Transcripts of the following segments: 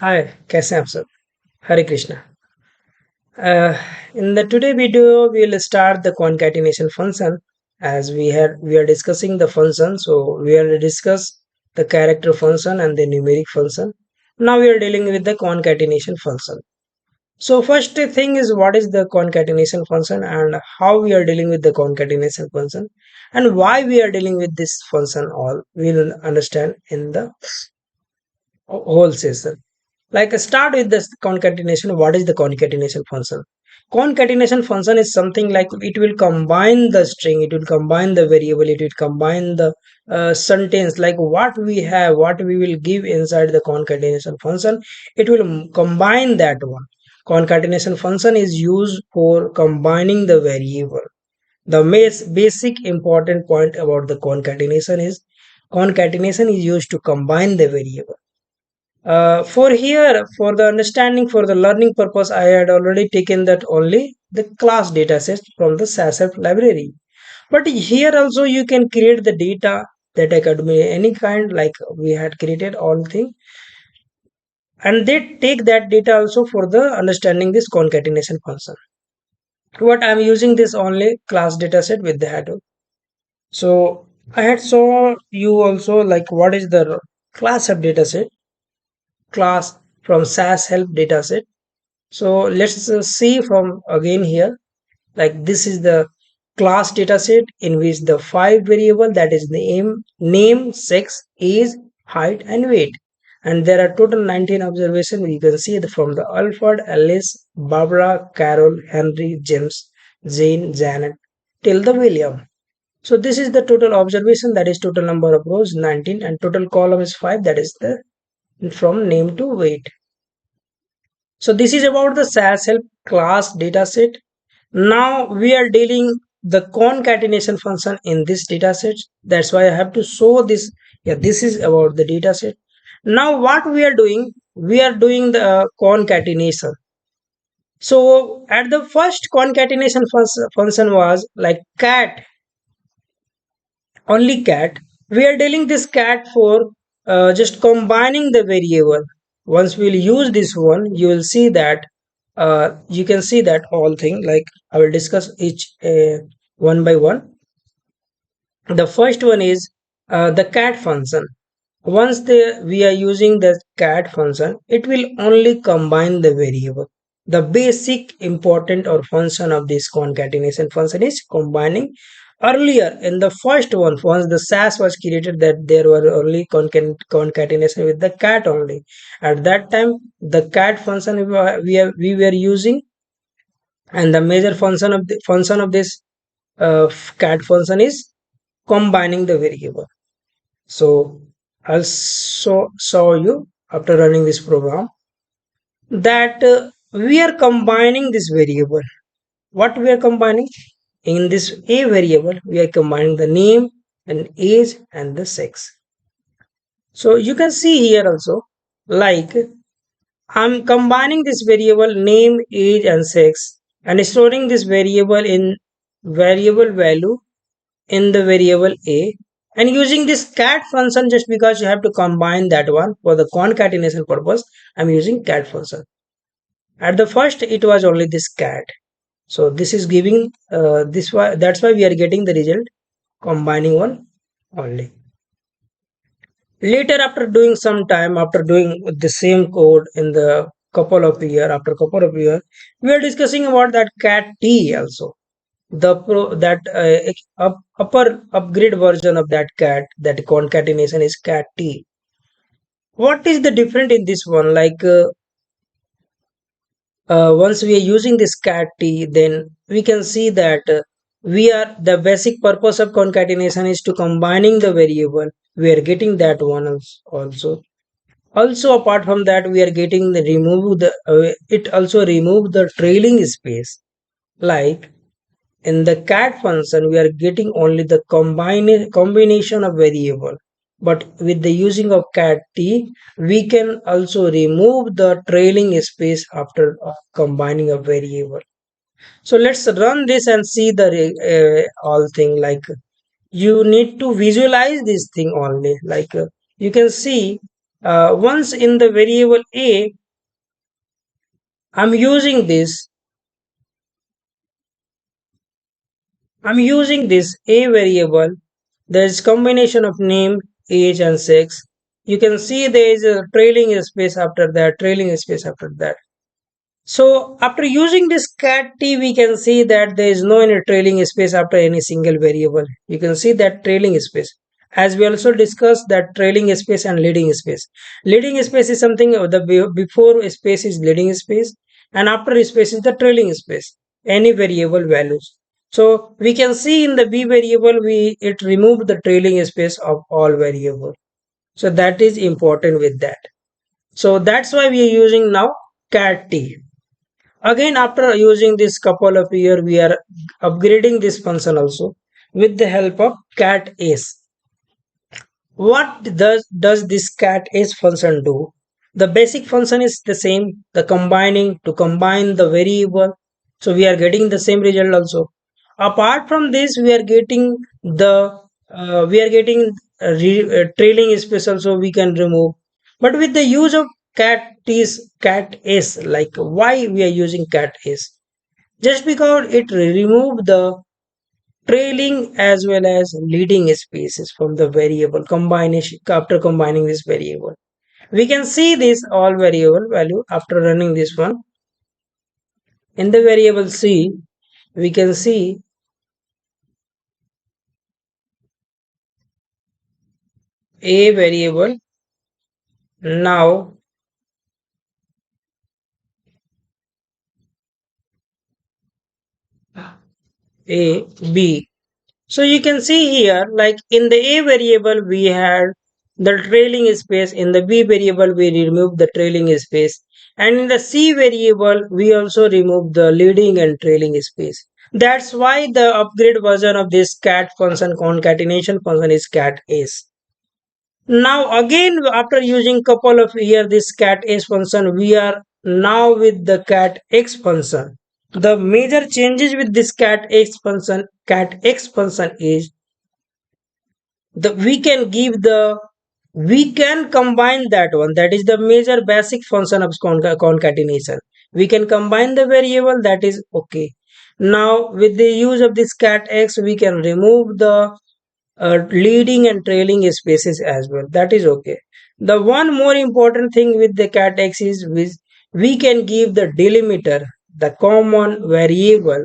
हाय कैसे हैं आप सब हरे Krishna uh, in the today video we will start the concatenation function as we are discussing the function, so we are discuss the character function and the numeric function. Now we are dealing with the concatenation function. So first thing is what is the concatenation function and how we are dealing with the concatenation function and why we are dealing with this function, all we will understand in the whole session. Like start with this concatenation. What is the concatenation function? Concatenation function is something like it will combine the string, it will combine the variable, it will combine the sentence, like what we have, what we will give inside the concatenation function. It will combine that one. Concatenation function is used for combining the variable. The basic important point about the concatenation is used to combine the variable. For here, for the understanding, for the learning purpose, I had already taken that only the class dataset from the SAS library. But here also you can create the data that could be any kind, like we had created all thing, and they take that data also for the understanding this concatenation function. What I'm using this only class dataset with the header. So I had saw you also like what is the class of dataset, class from SAS help dataset. So let's see from again here, like this is the class dataset in which the five variable, that is name, sex, age, height and weight. And there are total 19 observations. You can see from the Alfred, Alice, Barbara, Carol, Henry, James, Jane, Janet till the William. So this is the total observation, that is total number of rows 19, and total column is 5, that is the from name to weight. So this is about the SAS help class dataset. Now we are dealing the concatenation function in this dataset. That's why I have to show this. Yeah, this is about the dataset. Now what we are doing? We are doing the concatenation. So at the first concatenation function was like cat, only cat. We are dealing this cat for just combining the variable. Once we'll use this one, you will see that you can see that all thing, like I will discuss each one by one. The first one is the cat function. Once we are using the cat function, it will only combine the variable. The basic important or function of this concatenation function is combining. Earlier in the first one, once the SAS was created, that there were only concatenation with the cat only. At that time, the cat function we were using, and the major function of this cat function is combining the variable. So I'll show you after running this program that we are combining this variable. What we are combining? In this a variable, we are combining the name and age and the sex. So you can see here also, like I'm combining this variable name, age and sex and storing this variable in variable value in the variable a, and using this cat function, just because you have to combine that one for the concatenation purpose, I'm using cat function. At the first it was only this cat, so this is giving this why, that's why we are getting the result combining one only. Later, after doing some time, after doing the same code in the couple of year, after couple of year, we are discussing about that cat t also, the that upper upgrade version of that cat, that concatenation is cat t. What is the different in this one, like once we are using this cat t, then we can see that we are the basic purpose of concatenation is to combining the variable. We are getting that one also. Also apart from that, we are getting the remove the it also remove the trailing space. Like in the cat function, we are getting only the combination of variable. But with the using of cat t, we can also remove the trailing space after combining a variable. So let's run this and see the all thing. Like you need to visualize this thing only. Like you can see. Once in the variable a, I'm using this I'm using this a variable. There is combination of name, age, and sex. You can see there is a trailing space after that, trailing space after that. So after using this cat t, we can see that there is no any trailing space after any single variable. You can see that trailing space. As we also discussed that trailing space and leading space. Leading space is something before space is leading space and after space is the trailing space. Any variable values. So we can see in the b variable it removed the trailing space of all variable. So that is important with that. So that's why we are using now cat t. Again, after using this couple of year, we are upgrading this function also with the help of cat ace. What does this cat ace function do? The basic function is the same, the combining to combine the variable. So we are getting the same result also. Apart from this, we are getting trailing space also we can remove. But with the use of cat ace, like why we are using cat ace? Just because it removed the trailing as well as leading spaces from the variable combination after combining this variable. We can see this all variable value after running this one. In the variable C, we can see a variable now a b. So you can see here, like in the A variable, we had the trailing space. In the B variable, we removed the trailing space. And in the C variable, we also removed the leading and trailing space. That's why the upgrade version of this cat function concatenation function is cat ace. Now again, after using couple of here this cat ace function, we are now with the cat x function. The major changes with this cat x function is the we can combine that one. That is the major basic function of concatenation. We can combine the variable, that is okay. Now with the use of this cat x, we can remove the leading and trailing spaces as well, that is okay. The one more important thing with the cat x is we can give the delimiter, the common variable,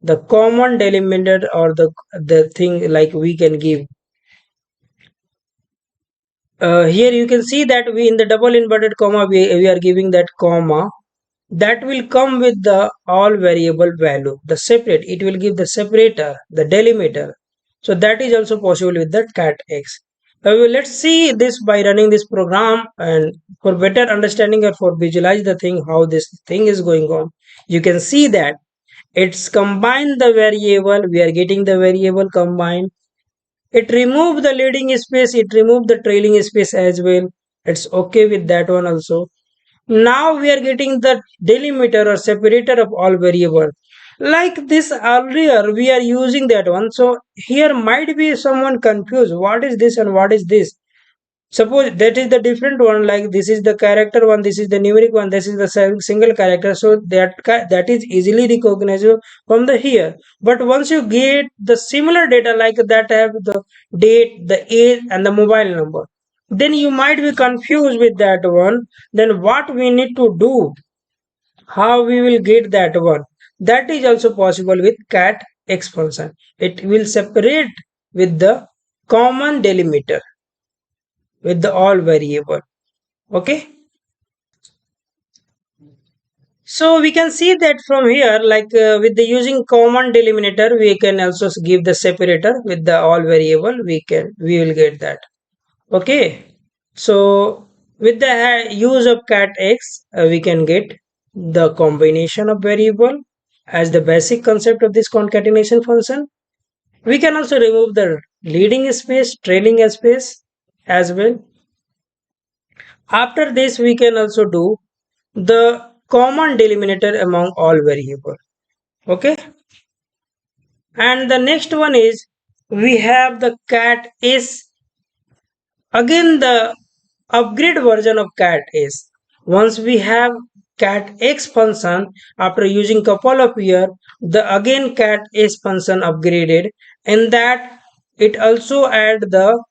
the common delimiter, or the thing like we can give. Here you can see that we in the double inverted comma we are giving that comma that will come with the all variable value, the separate, it will give the separator, the delimiter. So that is also possible with the cat x. Let's see this by running this program, and for better understanding or for visualize the thing how this thing is going on, you can see that it's combined the variable, we are getting the variable combined. It removed the leading space, it removed the trailing space as well. It's okay with that one also. Now we are getting the delimiter or separator of all variable. Like this earlier, we are using that one. So here might be someone confused. What is this and what is this? Suppose that is the different one, like this is the character one, this is the numeric one, this is the single character. So that is easily recognizable from the here. But once you get the similar data like that have the date, the age, and the mobile number, then you might be confused with that one. Then what we need to do? How we will get that one? That is also possible with cat x function. It will separate with the common delimiter with the all variable. Okay, so we can see that from here, like with the using common delimiter, we can also give the separator with the all variable, we will get that. Okay, so with the use of cat x, we can get the combination of variable as the basic concept of this concatenation function. We can also remove the leading space, trailing space as well. After this, we can also do the common delimiter among all variable. Okay, and the next one is we have the cat is again the upgrade version of cat is, once we have cat x function, after using couple of year, the again cat x function upgraded, and that it also add the,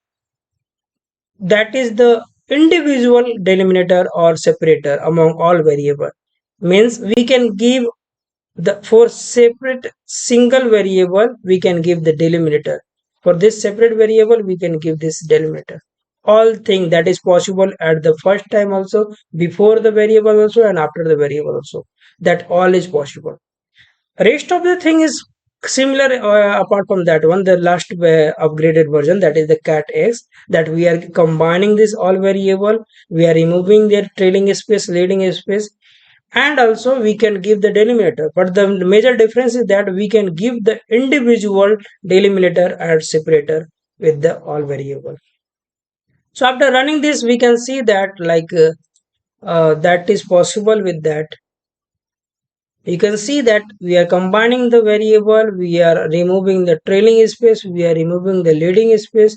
that is the individual delimiter or separator among all variable. Means we can give the, for separate single variable we can give the delimiter, for this separate variable we can give this delimiter. All thing that is possible at the first time also, before the variable also, and after the variable also, that all is possible. Rest of the thing is similar, apart from that one, the last upgraded version, that is the cat x, that we are combining this all variable, we are removing their trailing space, leading space, and also we can give the delimiter. But the major difference is that we can give the individual delimiter and separator with the all variable. So after running this we can see that that is possible with that. You can see that we are combining the variable, we are removing the trailing space, we are removing the leading space,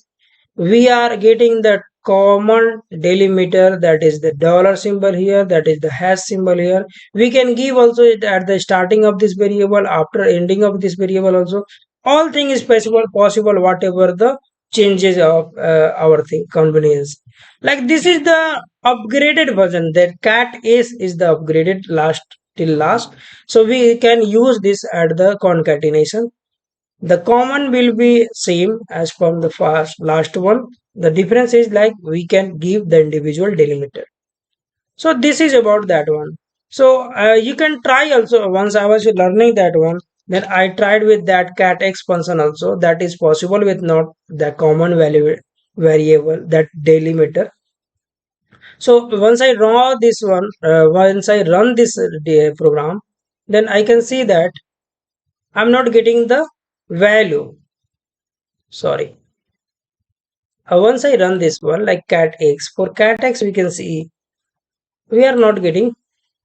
we are getting the common delimiter, that is the dollar symbol here, that is the hash symbol here. We can give also it at the starting of this variable, after ending of this variable also. All thing is possible whatever the changes of our thing convenience. Like this is the upgraded version, that cat is the upgraded last till last. So we can use this at the concatenation. The common will be same as from the first last one. The difference is like we can give the individual delimiter. So this is about that one. So you can try also. Once I was learning that one, then I tried with that cat x function also. That is possible with not the common value variable, that delimiter. So once I run this program, then I can see that I'm not getting the value. Sorry. Once I run this one like cat x, for cat x we can see we are not getting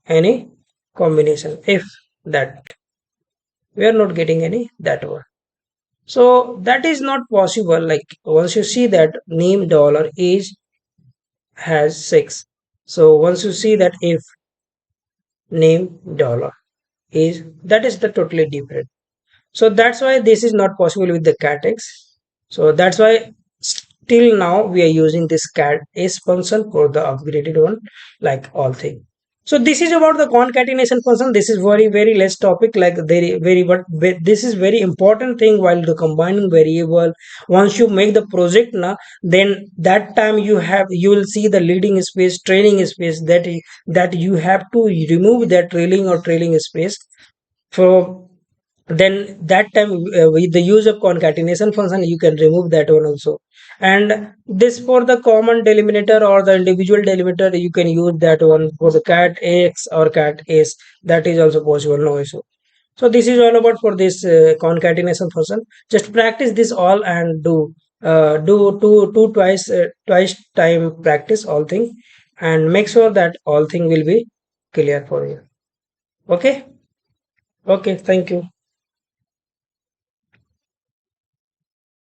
any combination. If that we are not getting any that one. So that is not possible. Like once you see that name dollar age has 6. So once you see that if name dollar is, that is the totally different. So that's why this is not possible with the cat x. So that's why till now we are using this cat s function for the upgraded one, like all thing. So this is about the concatenation function. This is very less topic, like very but this is very important thing while the combining variable. Once you make the project now, then that time you will see the leading space, trailing space, that you have to remove that trailing or trailing space. So then that time with the use of concatenation function you can remove that one also. And this for the common delimiter or the individual delimiter you can use that one for the cat x or cat s, that is also possible, no issue. So this is all about for this concatenation function. Just practice this all and do two twice time practice all thing, and make sure that all thing will be clear for you. Okay. Okay, thank you.